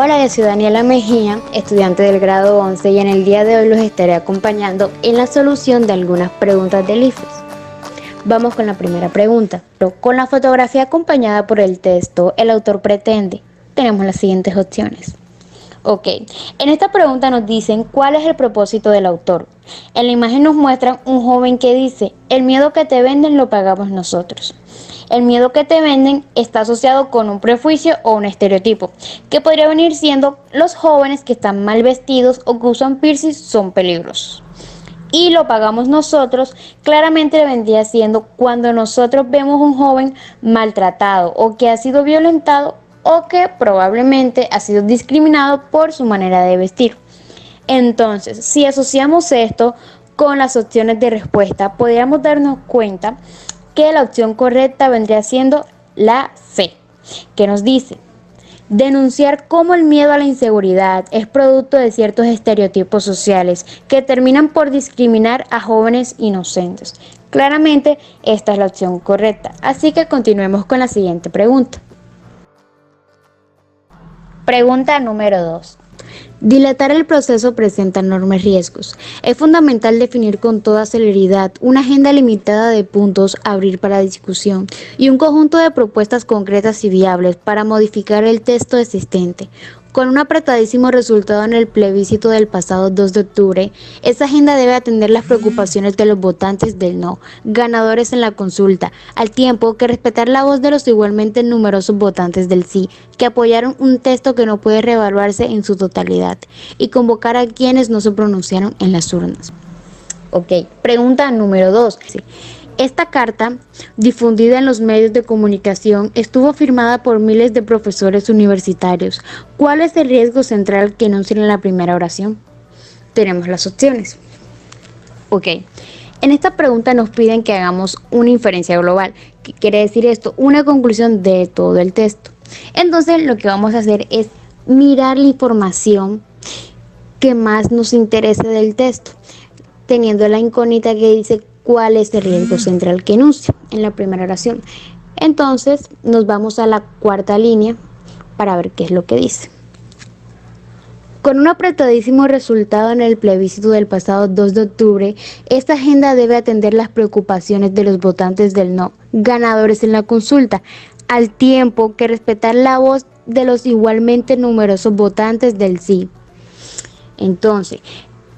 Hola, yo soy Daniela Mejía, estudiante del grado 11 y en el día de hoy los estaré acompañando en la solución de algunas preguntas del IFES. Vamos con la primera pregunta. Con la fotografía acompañada por el texto, el autor pretende. Tenemos las siguientes opciones. Ok, en esta pregunta nos dicen cuál es el propósito del autor. En la imagen nos muestran un joven que dice, el miedo que te venden lo pagamos nosotros. El miedo que te venden está asociado con un prejuicio o un estereotipo, que podría venir siendo los jóvenes que están mal vestidos o que usan piercings son peligrosos. Y lo pagamos nosotros, claramente vendría siendo cuando nosotros vemos un joven maltratado o que ha sido violentado o que probablemente ha sido discriminado por su manera de vestir. Entonces, si asociamos esto con las opciones de respuesta, podríamos darnos cuenta que la opción correcta vendría siendo la C, que nos dice denunciar cómo el miedo a la inseguridad es producto de ciertos estereotipos sociales que terminan por discriminar a jóvenes inocentes. Claramente, esta es la opción correcta. Así que continuemos con la siguiente pregunta. Pregunta número 2. Dilatar el proceso presenta enormes riesgos. Es fundamental definir con toda celeridad una agenda limitada de puntos a abrir para discusión y un conjunto de propuestas concretas y viables para modificar el texto existente. Con un apretadísimo resultado en el plebiscito del pasado 2 de octubre, esa agenda debe atender las preocupaciones de los votantes del no, ganadores en la consulta, al tiempo que respetar la voz de los igualmente numerosos votantes del sí, que apoyaron un texto que no puede reevaluarse en su totalidad, y convocar a quienes no se pronunciaron en las urnas. Ok, pregunta número 2. Esta carta, difundida en los medios de comunicación, estuvo firmada por miles de profesores universitarios. ¿Cuál es el riesgo central que enuncian en la primera oración? Tenemos las opciones. Ok, en esta pregunta nos piden que hagamos una inferencia global. ¿Qué quiere decir esto? Una conclusión de todo el texto. Entonces, lo que vamos a hacer es mirar la información que más nos interese del texto, teniendo la incógnita que dice cuál es el riesgo central que enuncia en la primera oración. Entonces nos vamos a la cuarta línea para ver qué es lo que dice. Con un apretadísimo resultado en el plebiscito del pasado 2 de octubre, esta agenda debe atender las preocupaciones de los votantes del no, ganadores en la consulta, al tiempo que respetar la voz de los igualmente numerosos votantes del sí. Entonces,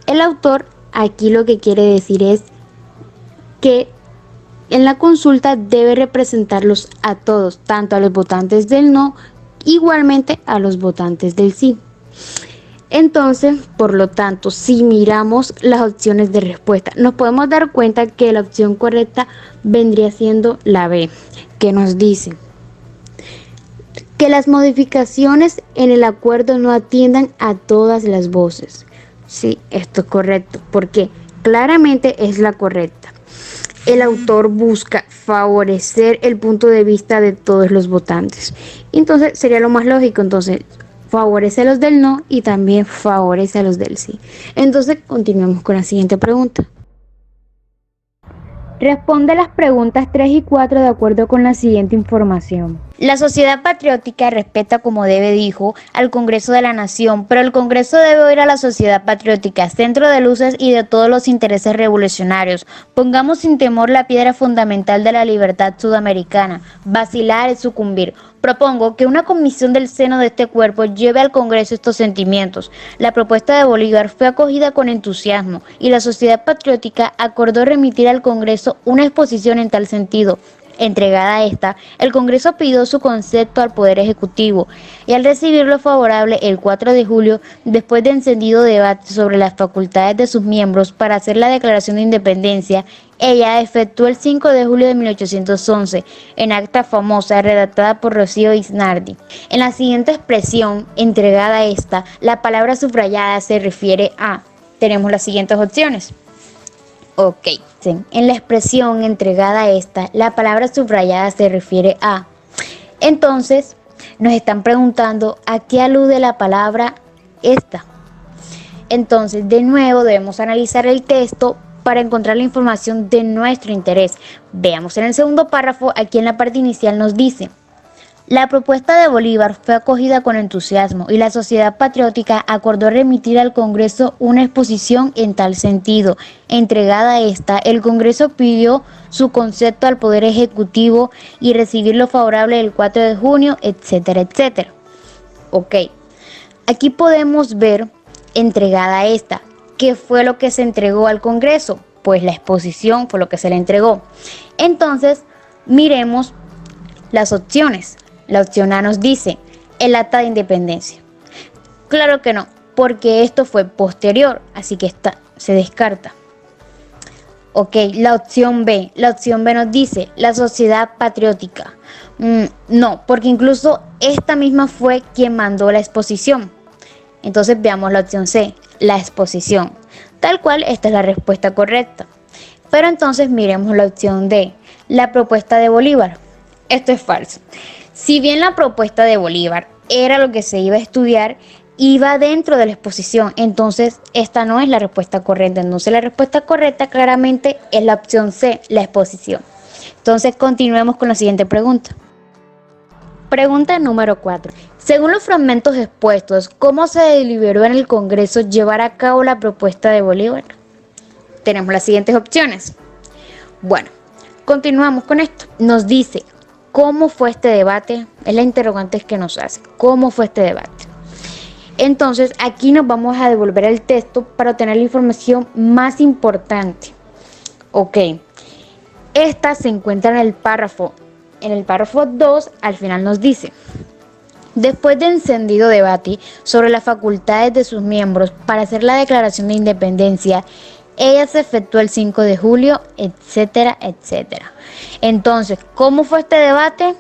el autor aquí lo que quiere decir es que en la consulta debe representarlos a todos, tanto a los votantes del no, igualmente a los votantes del sí. Entonces, por lo tanto, si miramos las opciones de respuesta, nos podemos dar cuenta que la opción correcta vendría siendo la B, que nos dice que las modificaciones en el acuerdo no atiendan a todas las voces. Sí, esto es correcto, porque claramente es la correcta. El autor busca favorecer el punto de vista de todos los votantes. Entonces sería lo más lógico, entonces favorece a los del no y también favorece a los del sí. Entonces continuemos con la siguiente pregunta. Responde las preguntas 3 y 4 de acuerdo con la siguiente información. La sociedad patriótica respeta como debe, dijo, al Congreso de la Nación, pero el Congreso debe oír a la sociedad patriótica, centro de luces y de todos los intereses revolucionarios. Pongamos sin temor la piedra fundamental de la libertad sudamericana, vacilar es sucumbir. Propongo que una comisión del seno de este cuerpo lleve al Congreso estos sentimientos. La propuesta de Bolívar fue acogida con entusiasmo y la sociedad patriótica acordó remitir al Congreso una exposición en tal sentido. Entregada a esta, el Congreso pidió su concepto al Poder Ejecutivo y al recibirlo favorable el 4 de julio, después de encendido debate sobre las facultades de sus miembros para hacer la declaración de independencia, ella efectuó el 5 de julio de 1811 en acta famosa redactada por Rocío Iznardi. En la siguiente expresión, entregada a esta, la palabra subrayada se refiere a, tenemos las siguientes opciones. Ok, sí. En la expresión entregada a esta, la palabra subrayada se refiere a. Entonces, nos están preguntando a qué alude la palabra esta. Entonces, de nuevo, debemos analizar el texto para encontrar la información de nuestro interés. Veamos en el segundo párrafo, aquí en la parte inicial nos dice: La propuesta de Bolívar fue acogida con entusiasmo y la Sociedad Patriótica acordó remitir al Congreso una exposición en tal sentido. Entregada esta, el Congreso pidió su concepto al Poder Ejecutivo y recibirlo favorable el 4 de junio, etcétera, etcétera. Ok, aquí podemos ver, entregada esta, ¿qué fue lo que se entregó al Congreso? Pues la exposición fue lo que se le entregó. Entonces, miremos las opciones. La opción A nos dice el acta de independencia. Claro que no, porque esto fue posterior, así que se descarta. Ok, la opción B. La opción B nos dice la sociedad patriótica. No, porque incluso esta misma fue quien mandó la exposición. Entonces veamos la opción C, la exposición. Tal cual, esta es la respuesta correcta. Pero entonces miremos la opción D, la propuesta de Bolívar. Esto es falso. Si bien la propuesta de Bolívar era lo que se iba a estudiar, iba dentro de la exposición, entonces esta no es la respuesta correcta. Entonces la respuesta correcta claramente es la opción C, la exposición. Entonces continuemos con la siguiente pregunta. Pregunta número 4. Según los fragmentos expuestos, ¿cómo se deliberó en el Congreso llevar a cabo la propuesta de Bolívar? Tenemos las siguientes opciones. Bueno, continuamos con esto. Nos dice, ¿cómo fue este debate? Es la interrogante que nos hace. ¿Cómo fue este debate? Entonces, aquí nos vamos a devolver el texto para obtener la información más importante. Ok. Esta se encuentra en el párrafo. En el párrafo 2, al final nos dice, después de encendido debate sobre las facultades de sus miembros para hacer la declaración de independencia, ella se efectuó el 5 de julio, etcétera, etcétera. Entonces, ¿cómo fue este debate?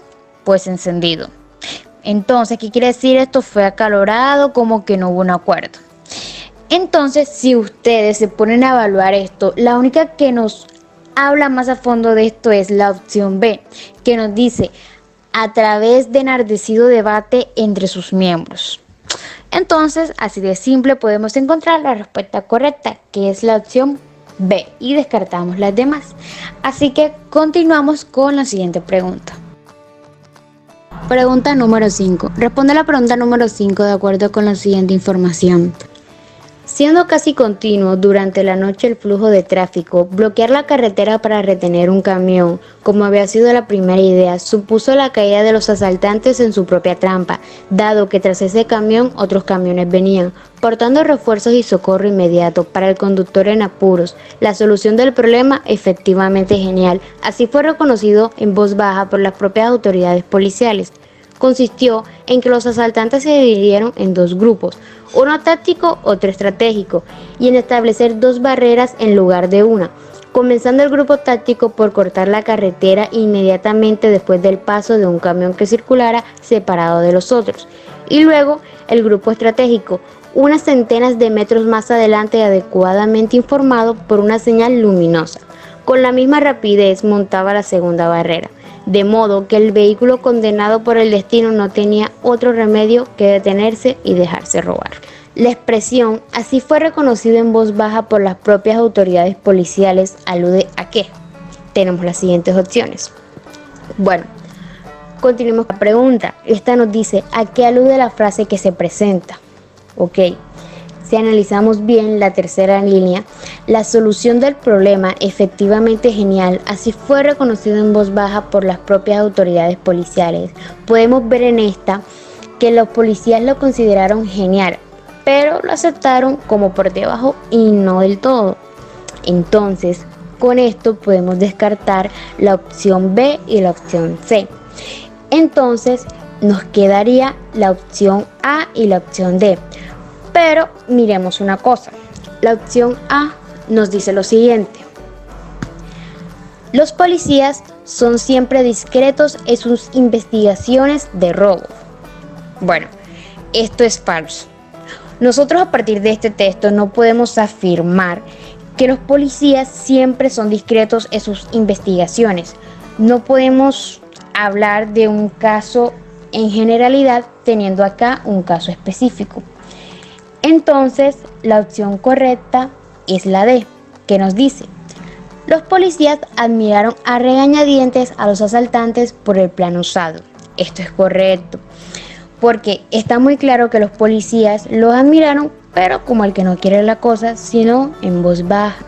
Pues encendido. Entonces, ¿qué quiere decir esto? Fue acalorado, como que no hubo un acuerdo. Entonces, si ustedes se ponen a evaluar esto, la única que nos habla más a fondo de esto es la opción B, que nos dice, a través de enardecido debate entre sus miembros. Entonces, así de simple podemos encontrar la respuesta correcta, que es la opción B, y descartamos las demás. Así que continuamos con la siguiente pregunta. Pregunta número 5. Responde la pregunta número 5 de acuerdo con la siguiente información. Siendo casi continuo durante la noche el flujo de tráfico, bloquear la carretera para retener un camión, como había sido la primera idea, supuso la caída de los asaltantes en su propia trampa, dado que tras ese camión otros camiones venían, portando refuerzos y socorro inmediato para el conductor en apuros. La solución del problema efectivamente genial, así fue reconocido en voz baja por las propias autoridades policiales. Consistió en que los asaltantes se dividieron en dos grupos, uno táctico, otro estratégico, y en establecer dos barreras en lugar de una, comenzando el grupo táctico por cortar la carretera inmediatamente después del paso de un camión que circulara separado de los otros, y luego el grupo estratégico, unas centenas de metros más adelante adecuadamente informado por una señal luminosa. Con la misma rapidez montaba la segunda barrera, de modo que el vehículo condenado por el destino no tenía otro remedio que detenerse y dejarse robar. La expresión "así fue reconocido en voz baja por las propias autoridades policiales" alude ¿a qué? Tenemos las siguientes opciones. Bueno, continuemos con la pregunta. Esta nos dice ¿a qué alude la frase que se presenta? Ok. Si analizamos bien la tercera línea, la solución del problema efectivamente genial, así fue reconocido en voz baja por las propias autoridades policiales. Podemos ver en esta que los policías lo consideraron genial, pero lo aceptaron como por debajo y no del todo. Entonces, con esto podemos descartar la opción B y la opción C. Entonces, nos quedaría la opción A y la opción D. Pero miremos una cosa, la opción A nos dice lo siguiente: los policías son siempre discretos en sus investigaciones de robo. Bueno, esto es falso. Nosotros a partir de este texto no podemos afirmar que los policías siempre son discretos en sus investigaciones. No podemos hablar de un caso en generalidad teniendo acá un caso específico. Entonces, la opción correcta es la D, que nos dice: los policías admiraron a regañadientes a los asaltantes por el plan usado. esto es correcto, porque está muy claro que los policías los admiraron, pero como el que no quiere la cosa, sino en voz baja.